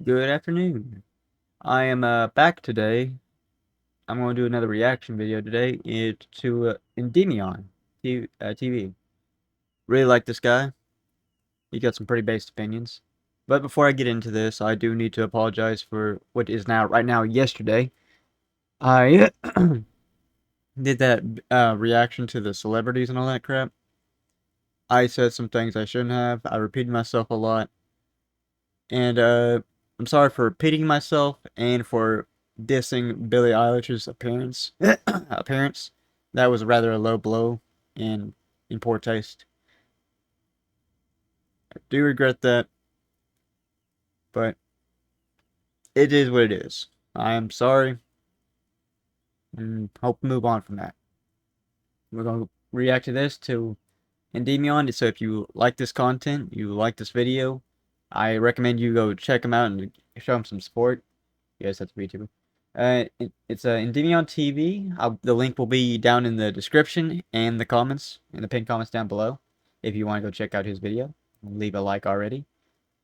Good afternoon. I am back today. I'm going to do another reaction video today to Endymion TV. Really like this guy. He got some pretty based opinions. But before I get into this, I do need to apologize for what is now right now yesterday. I did that reaction to the celebrities and all that crap. I said some things I shouldn't have. I repeated myself a lot. And I'm sorry for repeating myself and for dissing Billie Eilish's appearance. appearance. That was rather a low blow and in poor taste. I do regret that, but it is what it is. I am sorry and hope to move on from that. We're going to react to this to Endymion. So if you like this content, you like this video, I recommend you go check him out and show him some support. Yes, that's VTuber. It's Endymion TV. The link will be down in the description and the comments, in the pinned comments down below. If you want to go check out his video, leave a like already.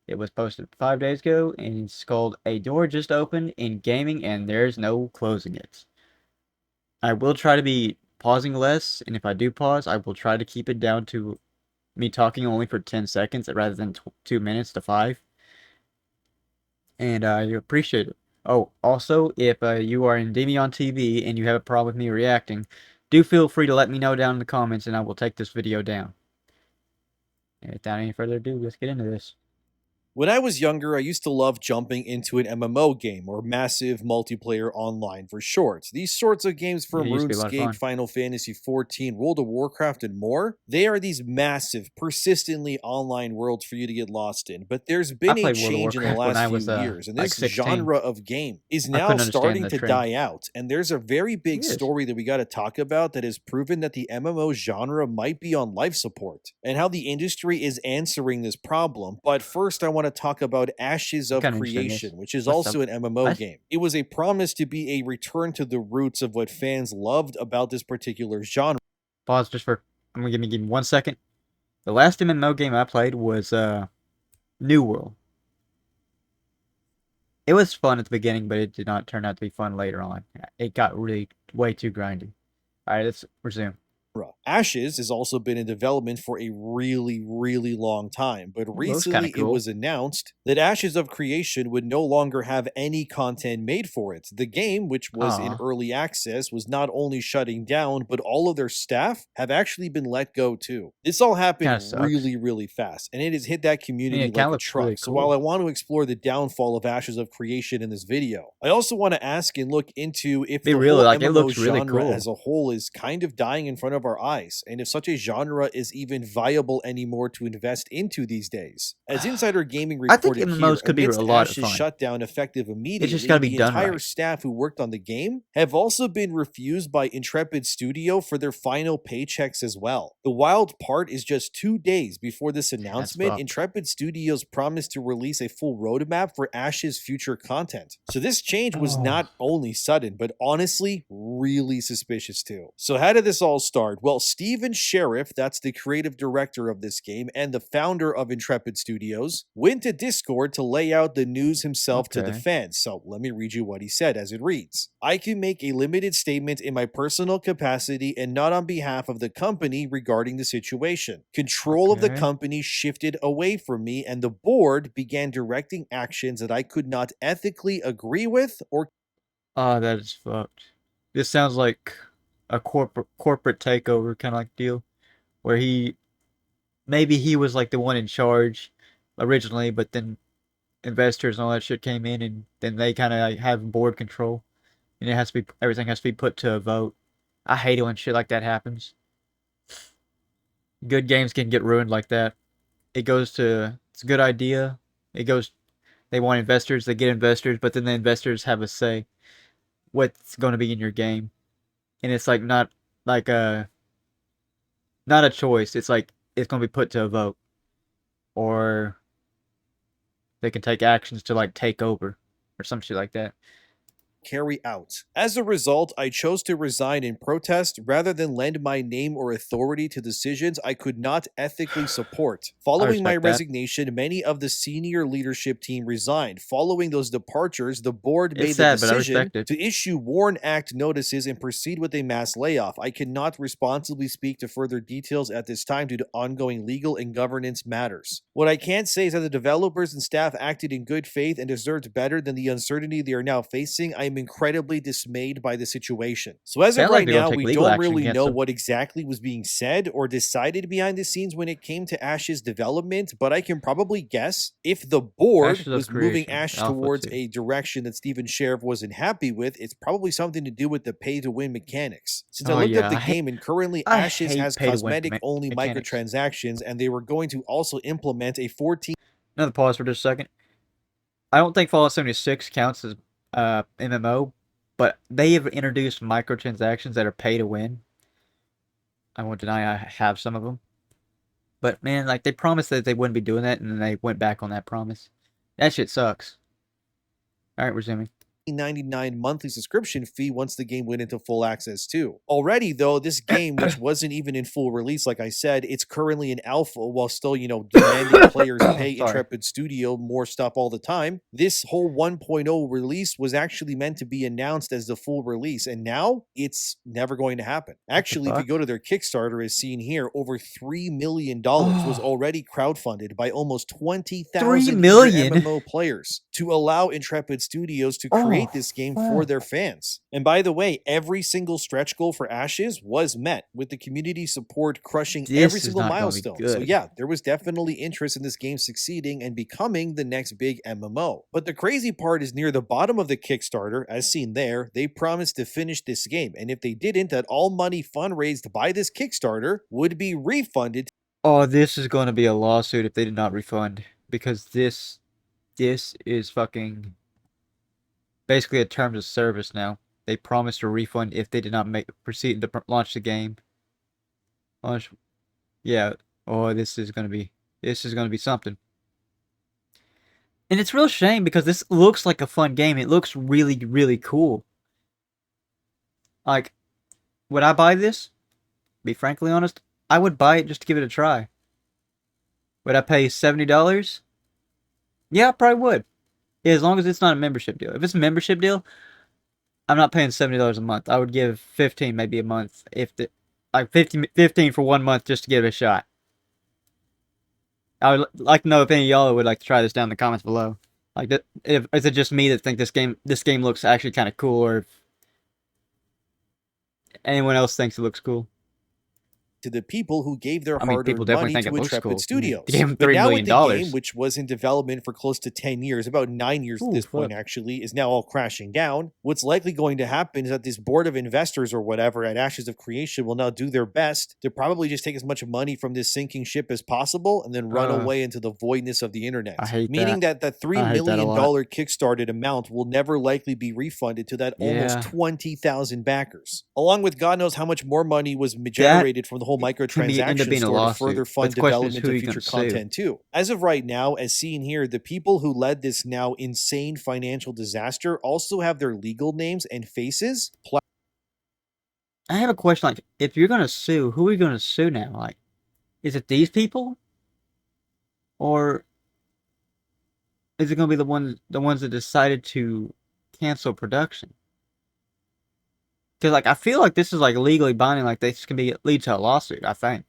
It was posted 5 days ago, and it's called "A Door Just Opened in Gaming, and There's No Closing It." I will try to be pausing less, and if I do pause, I will try to keep it down to me talking only for 10 seconds rather than 2 minutes to 5. And I appreciate it. Oh, also, if you are in Endymion TV and you have a problem with me reacting, do feel free to let me know down in the comments and I will take this video down. And without any further ado, let's get into this. When I was younger, I used to love jumping into an MMO game, or massive multiplayer online for short. These sorts of games Yeah, from it used to be a lot of RuneScape, fun. Final Fantasy XIV, World of Warcraft, and more, they are these massive, persistently online worlds for you to get lost in. But there's I been a played World of change in the Warcraft when last I few was years, and like this 16. genre of game is I now couldn't understand starting the to trend. die out. And there's a very big It is. story that we got to talk about that has proven that the MMO genre might be on life support, and how the industry is answering this problem. But first, I want to talk about Ashes I'm of kind of interested in this. Creation, which is What's up? also an MMO What? game. It was a promise to be a return to the roots of what fans loved about this particular genre. Pause just for. I'm gonna give me 1 second. The last MMO game I played was New World. It was fun at the beginning, but it did not turn out to be fun later on. It got really way too grindy. All right, let's resume. Ashes has also been in development for a really, really long time, but Well, looks kind recently of it cool. was announced that Ashes of Creation would no longer have any content made for it. The game, which was in Aw, early access, was not only shutting down, but all of their staff have actually been let go too. This all happened kind of sucks. really, really fast, and it has hit that I mean, community it kind like of a looks really truck. So while cool. I want to explore the downfall of Ashes of Creation in this video, I also want to ask and look into if It the really whole like it MMO looks really genre as cool. a whole is kind of dying in front of our eyes, and if such a genre is even viable anymore to invest into these days. As Insider Gaming I think reported here, MMOs could be a amidst lot of Ash's fun. shutdown effective It's just got immediately, to be the done entire right. staff who worked on the game have also been refused by Intrepid Studio for their final paychecks as well. The wild part is just 2 days before this That's announcement, fucked. Intrepid Studios promised to release a full roadmap for Ash's future content. So this change was Oh, not only sudden, but honestly really suspicious too. So how did this all start? Well, Steven Sheriff, that's the creative director of this game and the founder of Intrepid Studios, went to Discord to lay out the news himself to the okay. fans. So let me read you what he said as it reads. I can make a limited statement in my personal capacity and not on behalf of the company regarding the situation. Control of the Okay. company shifted away from me and the board began directing actions that I could not ethically agree with or Oh, that is fucked. This sounds like a corporate takeover kind of like deal, where maybe he was like the one in charge originally, but then investors and all that shit came in, and then they kind of like have board control, and everything has to be put to a vote. I hate it when shit like that happens. Good games can get ruined like that. It's a good idea. It goes, they want investors, they get investors, but then the investors have a say what's going to be in your game, and it's like like a not a choice. It's like it's going to be put to a vote, or they can take actions to like take over, or some shit like that. carry out. As a result, I chose to resign in protest rather than lend my name or authority to decisions I could not ethically support. Following my respect that. resignation, many of the senior leadership team resigned. Following those departures, the board made It's the sad, but I decision respect it. to issue WARN Act notices and proceed with a mass layoff. I cannot responsibly speak to further details at this time due to ongoing legal and governance matters. What I can say is that the developers and staff acted in good faith and deserved better than the uncertainty they are now facing. I am incredibly dismayed by the situation. So as of Sounds like right they're gonna now, take we legal don't action really against know them. what exactly was being said or decided behind the scenes when it came to Ash's development, but I can probably guess if the board Ashes of was moving Creation, Ash Alpha towards 2. a direction that Steven Sheriff wasn't happy with, it's probably something to do with the pay-to-win mechanics. Since I Oh, looked yeah, up the I hate- game, and currently I Ashes hate has pay-to-win cosmetic-only mechanics. microtransactions, and they were going to also implement a 14 Another pause for just a second. I don't think Fallout 76 counts as MMO, but they have introduced microtransactions that are pay to win. I won't deny I have some of them. But man, like they promised that they wouldn't be doing that, and then they went back on that promise. That shit sucks. Alright, resuming. $99 monthly subscription fee once the game went into full access too. Already though, this game, which wasn't even in full release, like I said, it's currently in alpha while still, demanding players pay Sorry. Intrepid Studio more stuff all the time. This whole 1.0 release was actually meant to be announced as the full release, and now it's never going to happen. Actually, if you fuck? go to their Kickstarter as seen here, over $3 million was already crowdfunded by almost 20,000 $3 million? MMO players to allow Intrepid Studios to create this game for their fans. And by the way, every single stretch goal for Ashes was met, with the community support crushing This every is single not gonna be milestone. So good. yeah, there was definitely interest in this game succeeding and becoming the next big MMO. But the crazy part is near the bottom of the Kickstarter, as seen there, they promised to finish this game, and if they didn't, that all money fundraised by this Kickstarter would be refunded Oh, this is going to be a lawsuit if they did not refund, because this is fucking basically a terms of service now. They promised a refund if they did not proceed to launch the game. Yeah. Oh, this is gonna be something. And it's a real shame because this looks like a fun game. It looks really, really cool. Like, would I buy this? Be frankly honest, I would buy it just to give it a try. Would I pay $70? Yeah, I probably would. Yeah, as long as it's not a membership deal. If it's a membership deal, I'm not paying $70 a month. I would give 15 maybe a month, if like 15 for 1 month just to give it a shot. I would like to know if any of y'all would like to try this down in the comments below. Like, is it just me that think this game looks actually kind of cool, or if anyone else thinks it looks cool? to the people who gave their I mean, people hard-earned definitely money think to it looks Intrepid cool. Studios. They gave them But $3 now million. with the game, which was in development for close to 10 years, about 9 years at this point actually, is now all crashing down, what's likely going to happen is that this board of investors or whatever at Ashes of Creation will now do their best to probably just take as much money from this sinking ship as possible and then run away into the voidness of the internet. I hate Meaning that the $3 I hate that a million lot. kickstarted amount will never likely be refunded to that Yeah. almost 20,000 backers. Along with God knows how much more money was generated from the whole end up microtransaction being a store to lawsuit. further But fund the question is, development who of are you future gonna sue? content too. As of right now, as seen here, the people who led this now insane financial disaster also have their legal names and faces I have a question. Like, if you're gonna sue, who are you gonna sue now? Like, is it these people, or is it gonna be the ones that decided to cancel production? Because like I feel like this is like legally binding. Like this can lead to a lawsuit. I think.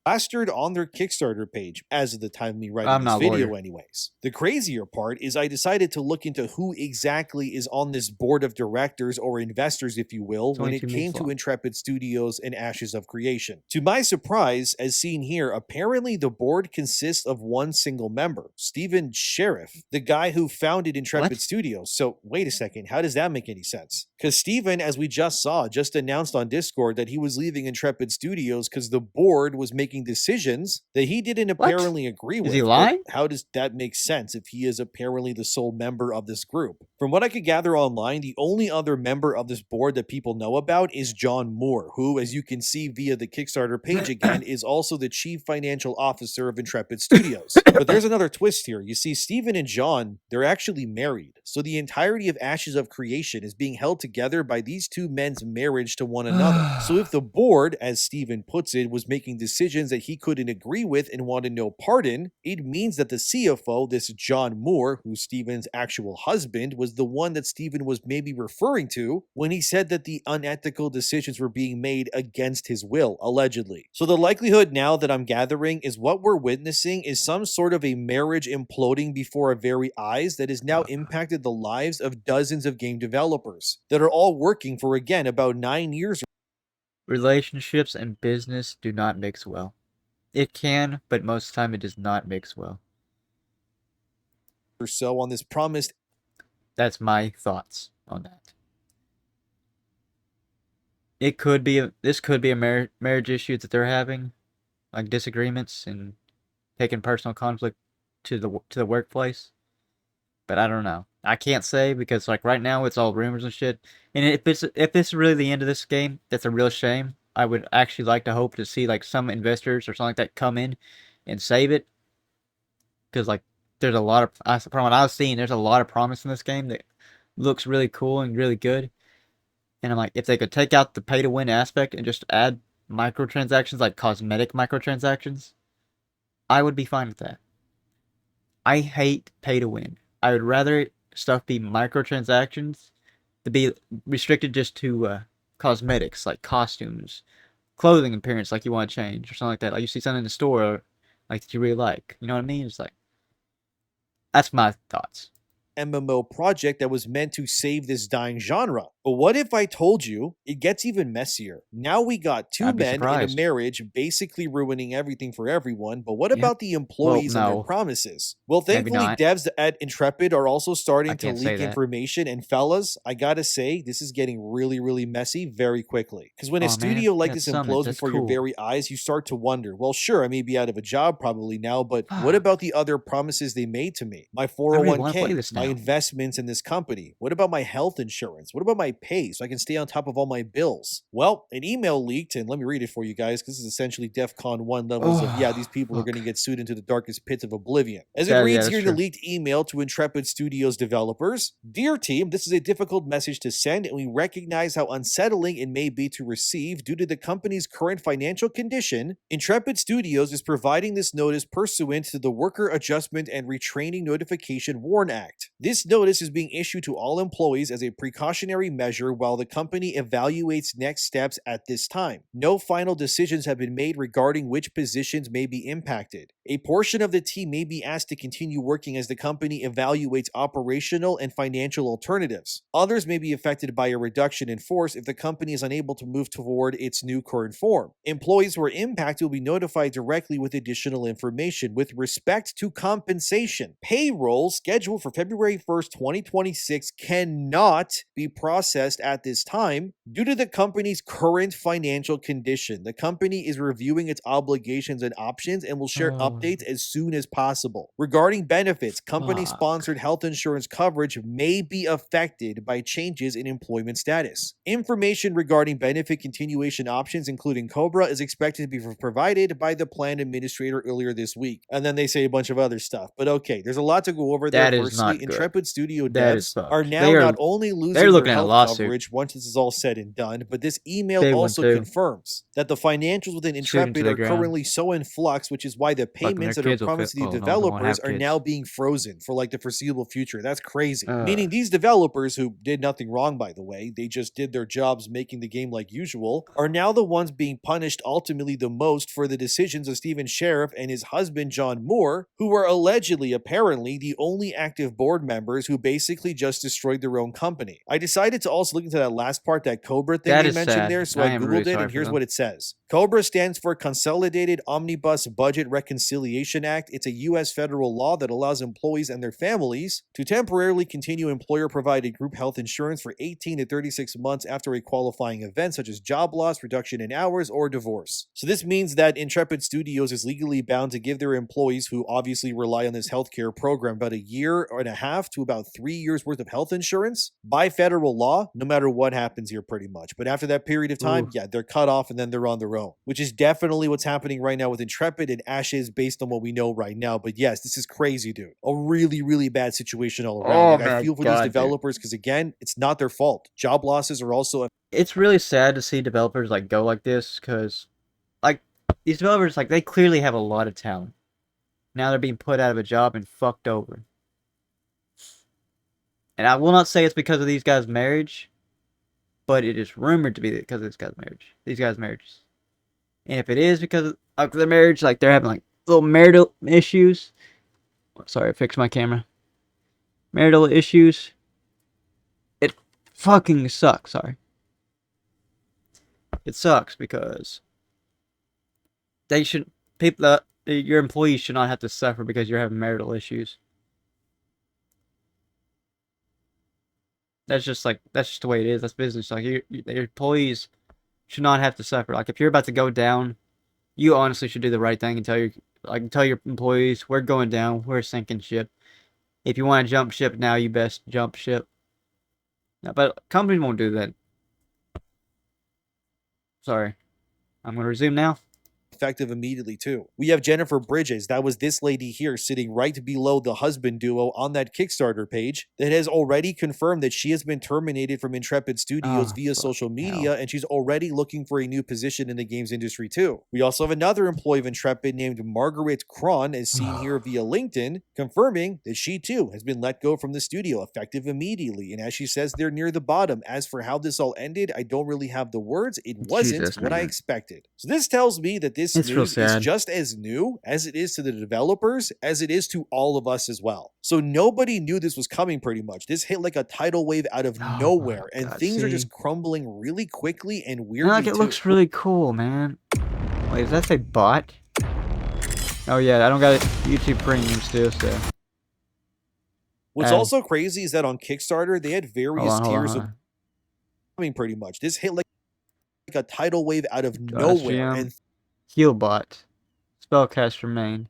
plastered on their Kickstarter page as of the time of me writing I'm this not a video lawyer. anyways. The crazier part is I decided to look into who exactly is on this board of directors or investors, if you will, when it 22 came minutes to long. Intrepid Studios and Ashes of Creation. To my surprise, as seen here, apparently the board consists of one single member, Steven Sheriff, the guy who founded Intrepid What? Studios. So wait a second, how does that make any sense? Because Steven, as we just saw, just announced on Discord that he was leaving Intrepid Studios because the board was making making decisions that he didn't What? apparently agree Is with. he But lying? how does that make sense if he is apparently the sole member of this group? From what I could gather online, the only other member of this board that people know about is John Moore, who, as you can see via the Kickstarter page again, is also the chief financial officer of Intrepid Studios. But there's another twist here. You see, Steven and John, they're actually married. So the entirety of Ashes of Creation is being held together by these two men's marriage to one another. So if the board, as Steven puts it, was making decisions that he couldn't agree with and wanted no part in, it means that the CFO, this John Moore, who's Steven's actual husband, was the one that Steven was maybe referring to when he said that the unethical decisions were being made against his will, allegedly. So the likelihood now that I'm gathering is what we're witnessing is some sort of a marriage imploding before our very eyes that has now impacted the lives of dozens of game developers that are all working for, again, about 9 years Relationships and business do not mix well. It can, but most of the time it does not mix well. or so on this promised That's my thoughts on that. This could be a marriage issue that they're having, like disagreements and taking personal conflict to the workplace. But I don't know. I can't say because like right now it's all rumors and shit. And if this is really the end of this game, that's a real shame. I would actually like to hope to see like some investors or something like that come in and save it. Because like there's a lot of from what I've seen, there's a lot of promise in this game that looks really cool and really good. And I'm like, if they could take out the pay to win aspect and just add microtransactions, like cosmetic microtransactions, I would be fine with that. I hate pay to win. I would rather stuff be microtransactions to be restricted just to cosmetics, like costumes, clothing appearance, like you want to change or something like that. Like you see something in the store, like that you really like. You know what I mean? It's like, that's my thoughts. MMO project that was meant to save this dying genre. But what if I told you it gets even messier? Now we got two I'd be men in a surprised. marriage basically ruining everything for everyone, but what Yeah. about the employees and their no. promises? Well, Maybe thankfully not. devs at Intrepid are also starting I to can't say leak that. information, and fellas, I gotta say, this is getting really, really messy very quickly. Because when a Aw, man, studio like that this summons, implodes that's before your cool. very eyes, you start to wonder, well, sure, I may be out of a job probably now, but what about the other promises they made to me? My really wanna 401k, play this my now. investments in this company? What about my health insurance? What about my pay so I can stay on top of all my bills? Well, an email leaked, and let me read it for you guys because this is essentially DEFCON 1 levels of, yeah, these people are going to get sued into the darkest pits of oblivion. As it reads here in the leaked email to Intrepid Studios developers, "Dear team, this is a difficult message to send, and we recognize how unsettling it may be to receive due to the company's current financial condition. Intrepid Studios is providing this notice pursuant to the Worker Adjustment and Retraining Notification WARN Act. This notice is being issued to all employees as a precautionary measure while the company evaluates next steps at this time. No final decisions have been made regarding which positions may be impacted. A portion of the team may be asked to continue working as the company evaluates operational and financial alternatives. Others may be affected by a reduction in force if the company is unable to move toward its new current form. Employees who are impacted will be notified directly with additional information. With respect to compensation, payroll scheduled for February 1st, 2026 cannot be processed at this time due to the company's current financial condition. The company is reviewing its obligations and options and will share updates as soon as possible. Regarding benefits, company-sponsored health insurance coverage may be affected by changes in employment status. Information regarding benefit continuation options, including COBRA, is expected to be provided by the plan administrator earlier this week." And then they say a bunch of other stuff. But okay, there's a lot to go over there. That is not Firstly, good. Intrepid Studio That is devs fucked. are now They are- not only losing they're their looking at a health lawsuit. coverage once this is all said and done, but this email Big one, also too. confirms that the financials within Shoot 'em to Intrepid the are ground. currently so in flux, which is why the their payments that are kids will promised to fit- the oh, no, they won't developers have are kids. now being frozen for like the foreseeable future. That's crazy. Ugh. Meaning these developers, who did nothing wrong, by the way, they just did their jobs making the game like usual, are now the ones being punished ultimately the most for the decisions of Steven Sheriff and his husband John Moore, who are allegedly, apparently, the only active board members who basically just destroyed their own company. I decided to to also look into that last part, that COBRA thing That they is mentioned sad. there. So I I am Googled really it, sorry and for here's them. what it says. COBRA stands for Consolidated Omnibus Budget Reconciliation Act. It's a U.S. federal law that allows employees and their families to temporarily continue employer-provided group health insurance for 18 to 36 months after a qualifying event, such as job loss, reduction in hours, or divorce. So this means that Intrepid Studios is legally bound to give their employees, who obviously rely on this healthcare program, about a year and a half to about 3 years worth of health insurance by federal law, no matter what happens here, pretty much. But after that period of time, Oof. yeah, they're cut off and then they're on their own, which is definitely what's happening right now with Intrepid and Ashes based on what we know right now. But yes, this is crazy, dude. A really, really bad situation all around. Oh Like, I my feel for God, these dude. developers because, again, it's not their fault. Job losses are also It's really sad to see developers like go like this, because like these developers, like, they clearly have a lot of talent. Now they're being put out of a job and fucked over. And I will not say it's because of these guys' marriage, but it is rumored to be because of this guy's marriage. These guys' marriages. And if it is because of their marriage, like they're having like little marital issues. Sorry, I fixed my camera. Marital issues. It fucking sucks. Sorry. It sucks because they should your employees should not have to suffer because you're having marital issues. That's just the way it is. That's business. Like your employees should not have to suffer. Like if you're about to go down, you honestly should do the right thing and tell your employees, we're going down, we're sinking ship. If you want to jump ship now, you best jump ship. No, but companies won't do that. Sorry. I'm gonna resume now. effective immediately too. We have Jennifer Bridges. That was this lady here sitting right below the husband duo on that Kickstarter page that has already confirmed that she has been terminated from Intrepid Studios via social media, and she's already looking for a new position in the games industry too. We also have another employee of Intrepid named Margaret Cron, as seen here via LinkedIn, confirming that she too has been let go from the studio effective immediately. And as she says there near the bottom, as for how this all ended, I don't really have the words. It wasn't Jesus, what I man. expected. So this tells me that this It's real news is sad. just as new as it is to the developers as it is to all of us as well. So nobody knew this was coming pretty much. This hit like a tidal wave out of Oh nowhere, my and God, things are see? just crumbling really quickly and And weirdly like it too. looks really cool, man. Wait, does that say bot? Oh yeah, I don't got YouTube Premium still, so. What's Hey. also crazy is that on Kickstarter they had various tiers of coming pretty much. This hit like a tidal wave out of nowhere, and Healbot. Spellcaster main.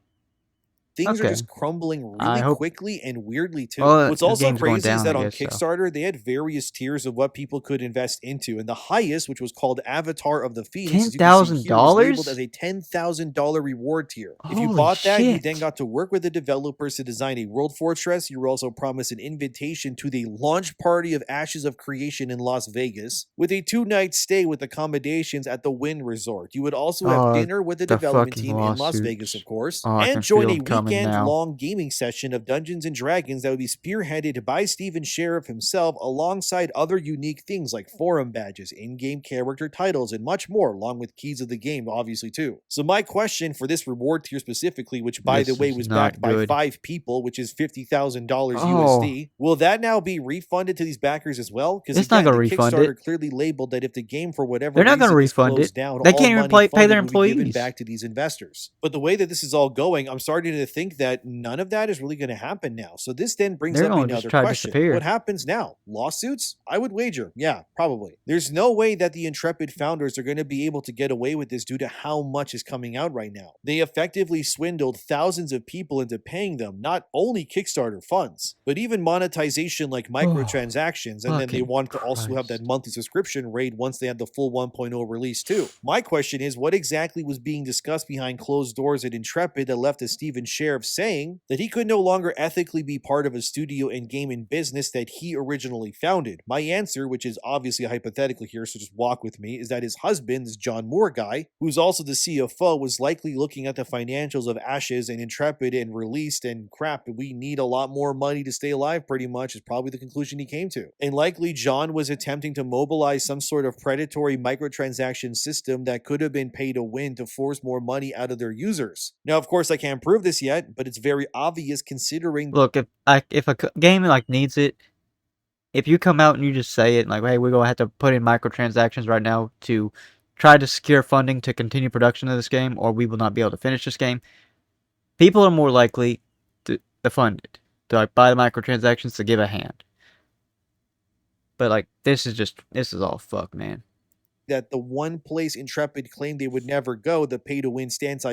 things are Okay. just crumbling I really hope- quickly and weirdly too. Well, What's the also game's going crazy is down, that I on guess, so. Kickstarter they had various tiers of what people could invest into, and the highest, which was called Avatar of the Phoenix, as you can see here, was labeled as a $10,000 reward tier. If you Holy bought that, you shit. then got to work with the developers to design a world fortress. You were also promised an invitation to the launch party of Ashes of Creation in Las Vegas, with a 2-night stay with accommodations at the Wynn Resort. You would also have dinner with the development fucking team in Las Vegas, lawsuits. of course, Oh, I and can join feel a them coming now. weekend-long gaming session of Dungeons and Dragons that would be spearheaded by Steven Sheriff himself, alongside other unique things like forum badges, in-game character titles, and much more, along with keys of the game, obviously, too. So my question for this reward tier specifically, which by the This way is was not backed by good. 5 people, which is $50,000 Oh. USD, will that now be refunded to these backers as well? Because It's not again, gonna the refund Kickstarter it. clearly labeled that if the game for whatever They're not reason gonna is refund closed it. down, They all can't even money pay their funded will be given employees. back to these investors. But the way that this is all going, I'm starting to think that none of that is really going to happen now. So this then brings They're up gonna just another try to question. disappear. What happens now? Lawsuits? I would wager. Yeah, probably. There's no way that the Intrepid founders are going to be able to get away with this due to how much is coming out right now. They effectively swindled thousands of people into paying them not only Kickstarter funds, but even monetization like microtransactions, and then they fucking wanted to also have that Christ. monthly subscription rate once they had the full 1.0 release too. My question is, what exactly was being discussed behind closed doors at Intrepid that left a Steven Sheriff saying that he could no longer ethically be part of a studio and game in business that he originally founded? My answer, which is obviously hypothetical here, so just walk with me, is that his husband, this John Moore guy, who's also the CFO, was likely looking at the financials of Ashes and Intrepid and released, and crap, we need a lot more money to stay alive, pretty much, is probably the conclusion he came to. And likely John was attempting to mobilize some sort of predatory microtransaction system that could have been pay to win to force more money out of their users. Now, of course, I can't prove this yet, but it's very obvious considering Look, if a game like needs it, if you come out and you just say it like, hey, we're gonna have to put in microtransactions right now to try to secure funding to continue production of this game, or we will not be able to finish this game, people are more likely to fund it, to like buy the microtransactions, to give a hand. But like, this is all fuck, man. That the one place Intrepid claimed they would never go, the pay-to-win stance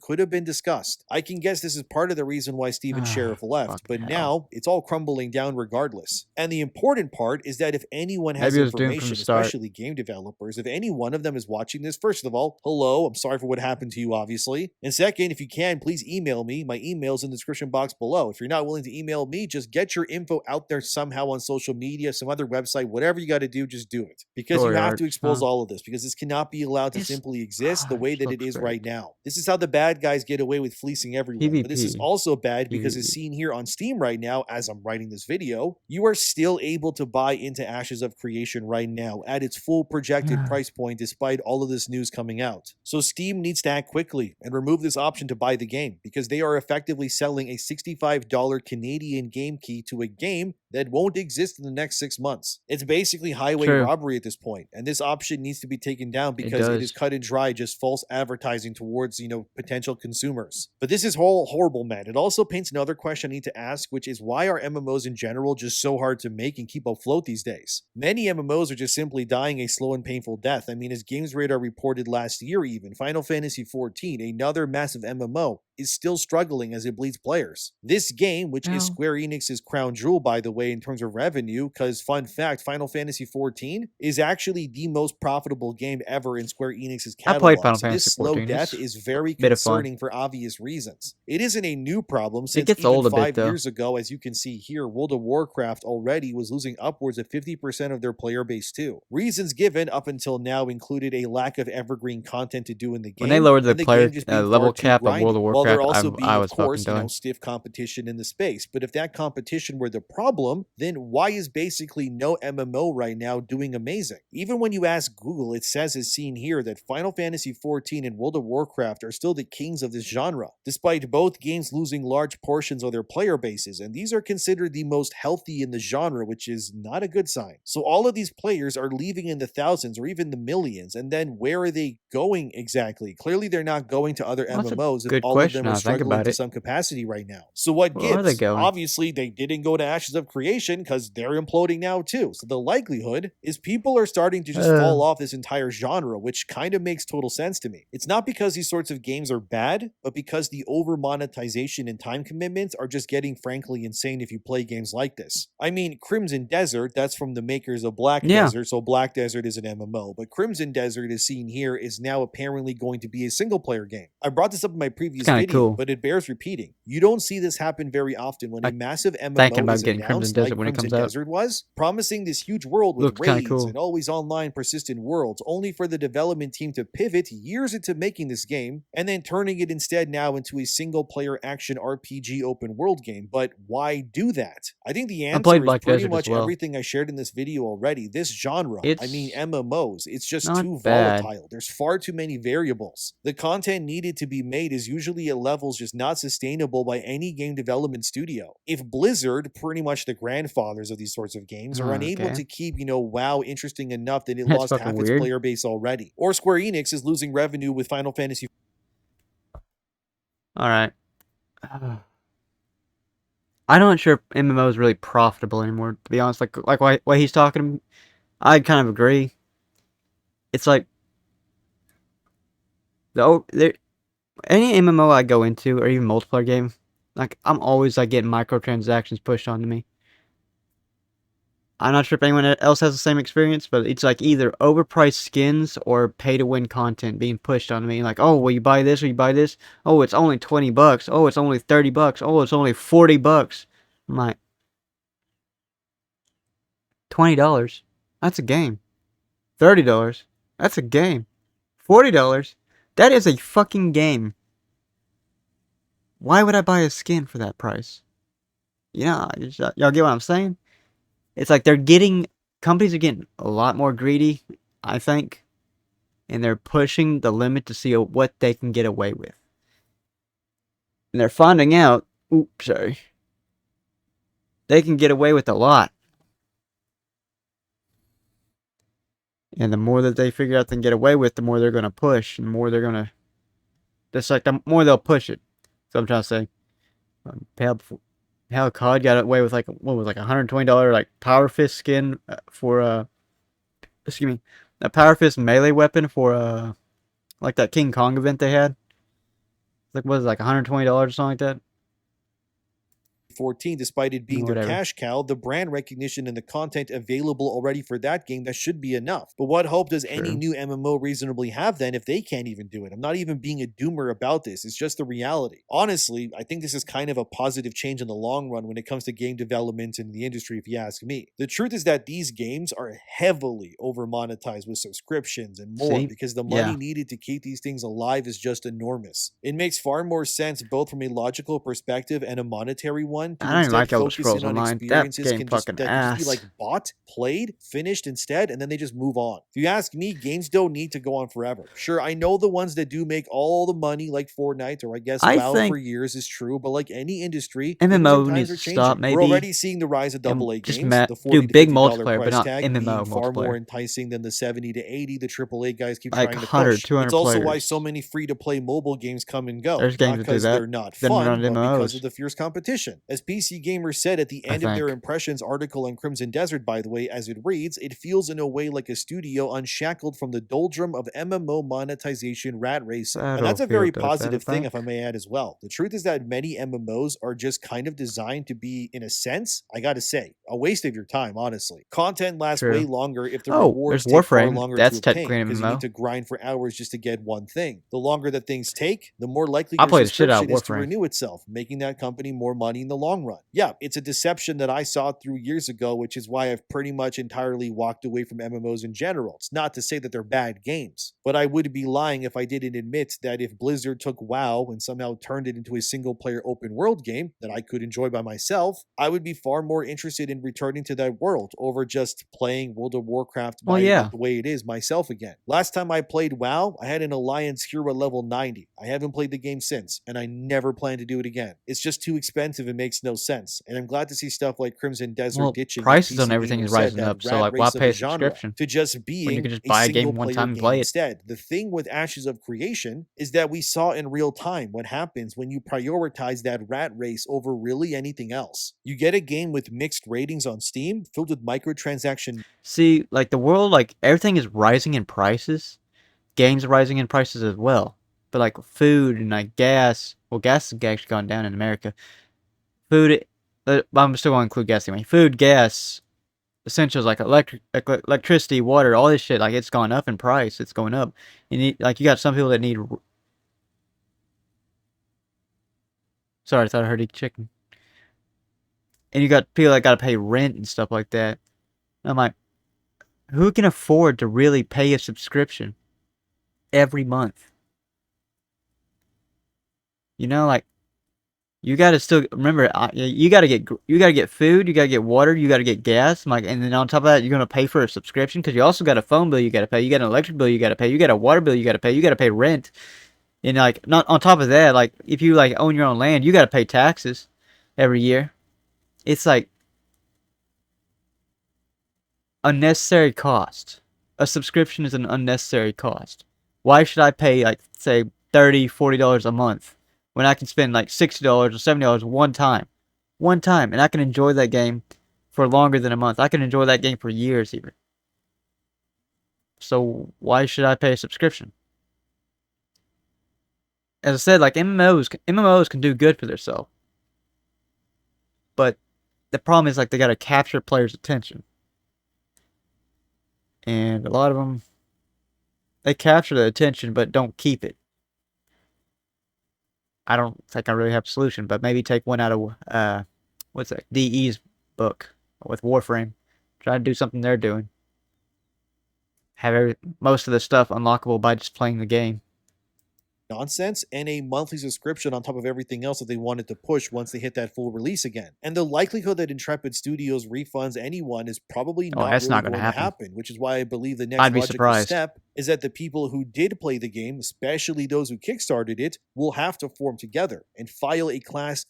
could have been discussed. I can guess this is part of the reason why Steven Sheriff left, but Fucking hell. now it's all crumbling down regardless. And the important part is that if anyone has Maybe it was doomed from information, the start. especially game developers, if any one of them is watching this, first of all, hello, I'm sorry for what happened to you, obviously. And second, if you can, please email me. My email's in the description box below. If you're not willing to email me, just get your info out there somehow on social media, some other website, whatever you got to do, just do it. Because you have to expose all of this, because this cannot be allowed to simply exist the way that it is right now. This is how the bad guys get away with fleecing everyone. But this is also bad because it's seen here on Steam right now, as I'm writing this video, you are still able to buy into Ashes of Creation right now at its full projected price point despite all of this news coming out. So Steam needs to act quickly and remove this option to buy the game, because they are effectively selling a $65 Canadian game key to a game that won't exist in the next 6 months. It's basically highway robbery at this point, and this option needs to be taken down because it is cut and dry just false advertising towards, potential consumers. But this is horrible, man. It also paints another question I need to ask, which is, why are MMOs in general just so hard to make and keep afloat these days? Many MMOs are just simply dying a slow and painful death. I mean, as GamesRadar reported last year even, Final Fantasy XIV, another massive MMO, is still struggling as it bleeds players. This game, which is Square Enix's crown jewel, by the way, in terms of revenue, because fun fact, Final Fantasy XIV is actually the most profitable game ever in Square Enix's catalog. I played Final Fantasy This slow XIV. death is very concerning for obvious reasons. It isn't a new problem, since gets even old a 5 bit, years ago, as you can see here, World of Warcraft already was losing upwards of 50% of their player base too. Reasons given up until now included a lack of evergreen content to do in the game. When they lowered the player level cap of World of Warcraft, there also being, I was of course, fucking done. Stiff competition in the space. But if that competition were the problem, then why is basically no MMO right now doing amazing? Even when you ask Google, it says, as seen here, that Final Fantasy XIV and World of Warcraft are still the kings of this genre, despite both games losing large portions of their player bases, and these are considered the most healthy in the genre, which is not a good sign. So all of these players are leaving in the thousands or even the millions, and then where are they going exactly? Clearly they're not going to other MMOs if all of them are struggling to some capacity right now. So what gives? Obviously, they didn't go to Ashes of Creation because they're imploding now too. So the likelihood is people are starting to just fall off this entire genre, which kind of makes total sense to me. It's not because these sorts of games are bad, but because the over monetization and time commitments are just getting frankly insane if you play games like this. I mean, Crimson Desert, that's from the makers of Black Desert, so Black Desert is an MMO, but Crimson Desert, as seen here, is now apparently going to be a single player game. I brought this up in my previous video, but it bears repeating. You don't see this happen very often when a massive MMO is announced, like Crimson Desert was, promising this huge world with raids and always online persistent worlds, only for the development team to pivot years into making this game, and then turning it instead now into a single player action RPG open world game. But why do that? I think the answer is pretty much everything I shared in this video already. This genre, I mean MMOs, it's just too volatile. There's far too many variables. The content needed to be made is usually at levels just not sustainable by any game development studio. If Blizzard, pretty much the grandfathers of these sorts of games, are unable to keep, WoW interesting enough that it lost half its player base already, or Square Enix is losing revenue with Final Fantasy. Alright. I'm not sure if MMO is really profitable anymore, to be honest. Like what he's talking, I kind of agree. It's like any MMO I go into, or even multiplayer game, like I'm always like getting microtransactions pushed onto me. I'm not sure if anyone else has the same experience, but it's like either overpriced skins or pay-to-win content being pushed on me. Like, oh, will you buy this or you buy this? Oh, it's only $20. Oh, it's only $30. Oh, it's only $40. I'm like, $20? That's a game. $30? That's a game. $40? That is a fucking game. Why would I buy a skin for that price? Y'all get what I'm saying? It's like companies are getting a lot more greedy, I think, and they're pushing the limit to see what they can get away with. And they're finding out, they can get away with a lot. And the more that they figure out they can get away with, the more they're going to push, and the more they're going to, just like the more they'll push it. So I'm trying to say, how COD got away with like, what was like $120 like Power Fist skin for excuse me, a Power Fist melee weapon for like that King Kong event they had. Like, what was it, like $120 or something like that? 14, despite it being their Whatever. cash cow, the brand recognition and the content available already for that game, that should be enough. But what hope does any True. new MMO reasonably have then if they can't even do it? I'm not even being a doomer about this. It's just the reality. Honestly, I think this is kind of a positive change in the long run when it comes to game development in the industry, if you ask me. The truth is that these games are heavily over monetized with subscriptions and more See? because the money Yeah. needed to keep these things alive is just enormous. It makes far more sense both from a logical perspective and a monetary one to I don't even instead like Elder focus Scrolls in on Online. That experiences game can just, fucking that can just be ass. like bought, played, finished instead, and then they just move on. If you ask me, games don't need to go on forever. Sure, I know the ones that do make all the money, like Fortnite or I guess I WoW for think years, is true, but like any industry, things MMO and needs times are to stop, changing. We're maybe, already seeing the rise of and AA just games, the do $40 to big $50 multiplayer, but price not tag being MMO far more multiplayer. enticing than the 70 to 80 the AAA guys keep Like trying to 100, push. 200 It's also why players. so many free-to-play mobile games come and go, There's not games that do because that. they're not Then fun, run but because of MMOs. the fierce competition. As PC Gamer said at the I end of their think. Impressions article on Crimson Desert, by the way, as it reads, it feels in a way like a studio unshackled from the doldrum of MMO monetization rat racing. And that's a very positive thing, if I may add as well. The truth is that many MMOs are just kind of designed to be, in a sense, I gotta say, a waste of your time, honestly. Content lasts way True. longer if the Oh, rewards there's take far Warframe. longer That's to technically obtain, an because you need MMO. to grind for hours just to get one thing. The longer that things take, the more likely I your play the shit out subscription of is to Warframe. renew itself, making that company more money in the long run. Yeah, it's a deception that I saw through years ago, which is why I've pretty much entirely walked away from MMOs in general. It's not to say that they're bad games, but I would be lying if I didn't admit that if Blizzard took WoW and somehow turned it into a single player open world game that I could enjoy by myself, I would be far more interested in returning to that world over just playing World of Warcraft Well, by yeah. the way it is myself again. Last time I played WoW, I had an Alliance hero level 90. I haven't played the game since, and I never plan to do it again. It's just too expensive and makes no sense. And I'm glad to see stuff like Crimson Desert Well, ditching, as prices on PC everything Gamer is said, rising that up, so rat like, why race of pay a a genre subscription to just when you being can just a buy a game single one player time and game play it? instead. The thing with Ashes of Creation is that we saw in real time what happens when you prioritize that rat race over really anything else. You get a game with mixed ratings on Steam, filled with microtransaction. See, like the world, like everything is rising in prices. Games are rising in prices as well. But like food and like gas, well, gas has actually gone down in America. Food, I'm still going to include gas anyway. Food, gas, essentials like electricity, water, all this shit, like it's gone up in price. It's going up. You got some people that need. Sorry, I thought I heard a chicken. And you got people that got to pay rent and stuff like that. And I'm like, who can afford to really pay a subscription every month? You know, like you got to still remember. You got to get food, you got to get water, you got to get gas. I'm like, and then on top of that, you're gonna pay for a subscription because you also got a phone bill you got to pay, you got an electric bill you got to pay, you got a water bill you got to pay, you got to pay rent. And like, not on top of that, like if you like own your own land, you got to pay taxes every year. It's like unnecessary cost. A subscription is an unnecessary cost. Why should I pay like say $30-$40 a month when I can spend like $60 or $70 one time, and I can enjoy that game for longer than a month. I can enjoy that game for years even. So why should I pay a subscription? As I said, like MMOs can do good for themselves, but the problem is like they gotta capture players' attention. And a lot of them, they capture the attention but don't keep it. I don't think I really have a solution, but maybe take one out of what's that? DE's book with Warframe. Try to do something they're doing. Have most of the stuff unlockable by just playing the game. Nonsense and a monthly subscription on top of everything else that they wanted to push once they hit that full release again. And the likelihood that Intrepid Studios refunds anyone is probably not That's really not going gonna to happen. happen, which is why I believe the next I'd be logical surprised. step is that the people who did play the game, especially those who kickstarted it, will have to form together and file a class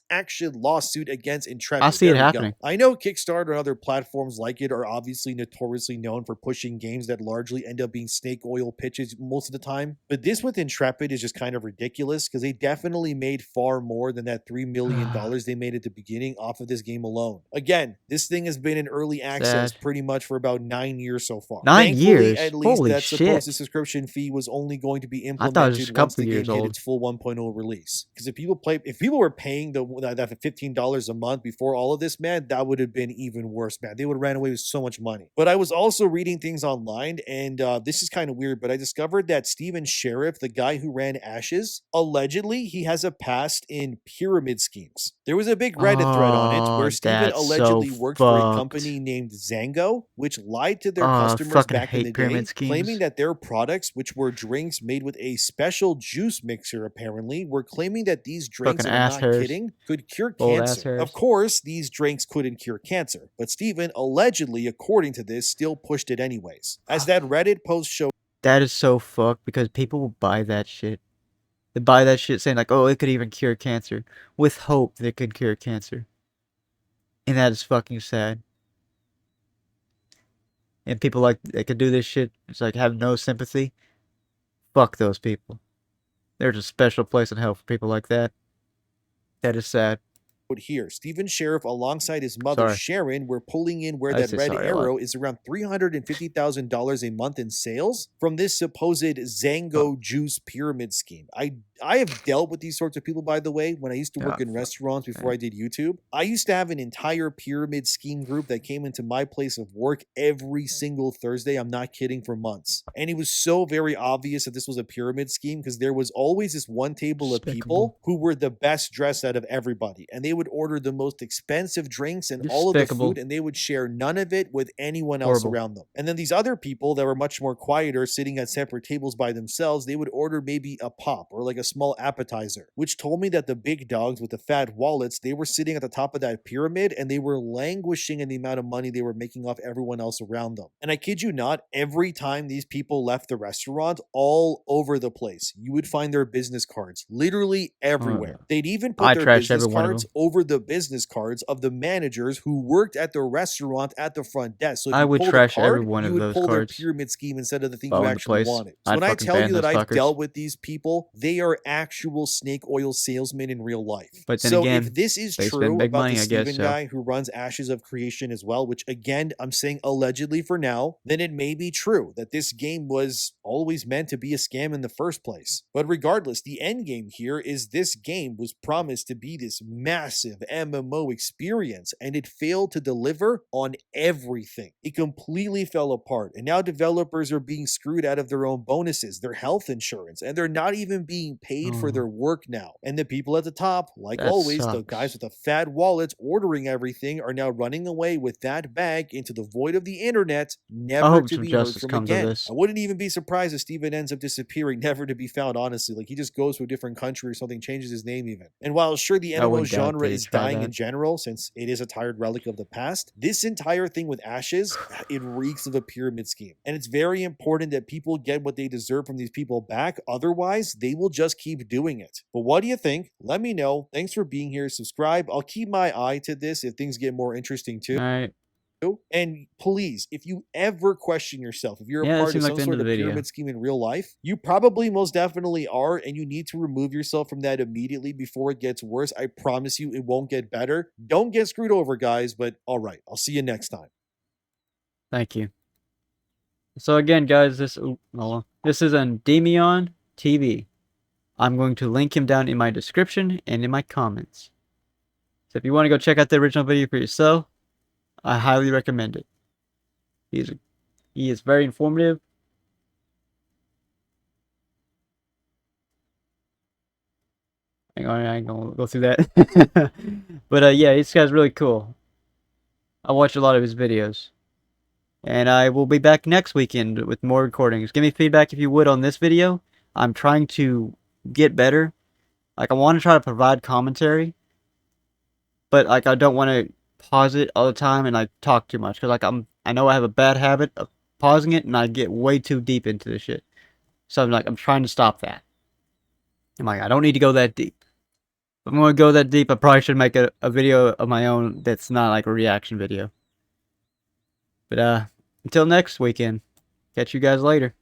action lawsuit against Intrepid. I see it There we happening. go. I know Kickstarter and other platforms like it are obviously notoriously known for pushing games that largely end up being snake oil pitches most of the time, but this with Intrepid is just kind of ridiculous because they definitely made far more than that $3 million they made at the beginning off of this game alone. Again, this thing has been in early access pretty much for about 9 years so far. 9 Thankfully, years? at least Holy that shit. supposed subscription fee was only going to be I thought it was just implemented a once couple the game years hit old. its full 1.0 release. Because if people were paying that $15 a month before all of this, man, that would have been even worse, man. They would have ran away with so much money. But I was also reading things online, and this is kind of weird, but I discovered that Steven Sheriff, the guy who ran Ashes, allegedly he has a past in pyramid schemes. There was a big Reddit thread on it where Steven that's allegedly so worked for a fucked. company named Zango, which lied to their I customers fucking back in hate the day, pyramid claiming schemes. that their products, which were drinks made with a special juice mixer apparently, were claiming that these drinks, Fucking and I'm ass not hairs. kidding, could cure Old ass cancer. hairs. Of course, these drinks couldn't cure cancer, but Steven allegedly, according to this, still pushed it anyways. As that Reddit post showed, That is so fucked because people will buy that shit. They buy that shit saying like, oh, it could even cure cancer. With hope that it could cure cancer. And that is fucking sad. And people like, they could do this shit. It's like, have no sympathy. Fuck those people. There's a special place in hell for people like that. That is sad. here, Steven Sheriff alongside his mother Sorry. Sharon were pulling in where I that say red sorry a lot. arrow is around $350,000 a month in sales from this supposed Zango juice pyramid scheme. I have dealt with these sorts of people, by the way, when I used to work in restaurants before I did YouTube. I used to have an entire pyramid scheme group that came into my place of work every single Thursday. I'm not kidding, for months. And it was so very obvious that this was a pyramid scheme because there was always this one table of people who were the best dressed out of everybody. And they would order the most expensive drinks and all of the food, and they would share none of it with anyone else around them. And then these other people that were much more quieter, sitting at separate tables by themselves, they would order maybe a pop or like a small appetizer, which told me that the big dogs with the fat wallets, they were sitting at the top of that pyramid and they were languishing in the amount of money they were making off everyone else around them. And I kid you not, every time these people left the restaurant, all over the place, you would find their business cards literally everywhere. They'd even put their business cards over the business cards of the managers who worked at the restaurant at the front desk. So if I would trash every one of those you would pull their cards. pyramid scheme instead of the thing Fall you into actually place. wanted. So I'd when I fucking tell ban you that those I've fuckers. dealt with these people, they are actual snake oil salesmen in real life. But then so again, if this is they true spend big about money, the I guess, Steven so. guy who runs Ashes of Creation as well, which again, I'm saying allegedly for now, then it may be true that this game was always meant to be a scam in the first place. But regardless, the end game here is this game was promised to be this massive MMO experience, and it failed to deliver on everything. It completely fell apart, and now developers are being screwed out of their own bonuses, their health insurance, and they're not even being paid for their work now. And the people at the top, like That always, the sucks. guys with the fat wallets ordering everything, are now running away with that bag into the void of the internet, never hope to some be heard justice from comes of again. this. I wouldn't even be surprised if Steven ends up disappearing, never to be found, honestly. Like, he just goes to a different country or something, changes his name even. And while sure the I MMO wouldn't doubt genre they'd is try dying that. in general, since it is a tired relic of the past, this entire thing with Ashes, it reeks of a pyramid scheme. And it's very important that people get what they deserve from these people back. Otherwise, they will just keep doing it. But what do you think? Let me know. Thanks for being here. Subscribe. I'll keep my eye to this if things get more interesting too. Alright. And please, if you ever question yourself, if you're Yeah, a that part of seemed like some the end sort of of the video. pyramid scheme in real life, you probably most definitely are, and you need to remove yourself from that immediately before it gets worse. I promise you it won't get better. Don't get screwed over, guys, but all right, I'll see you next time. Thank you. So again, guys, this is Endymion TV. I'm going to link him down in my description and in my comments. So if you want to go check out the original video for yourself, I highly recommend it. He is very informative. Hang on, I ain't gonna go through that. But yeah, this guy's really cool. I watch a lot of his videos. And I will be back next weekend with more recordings. Give me feedback if you would on this video. I'm trying to get better. Like, I want to try to provide commentary. But I don't want to pause it all the time and talk too much. Because I know I have a bad habit of pausing it and I get way too deep into the shit. So I'm trying to stop that. I'm like, I don't need to go that deep. If I'm going to go that deep, I probably should make a video of my own that's not like a reaction video. But until next weekend, catch you guys later.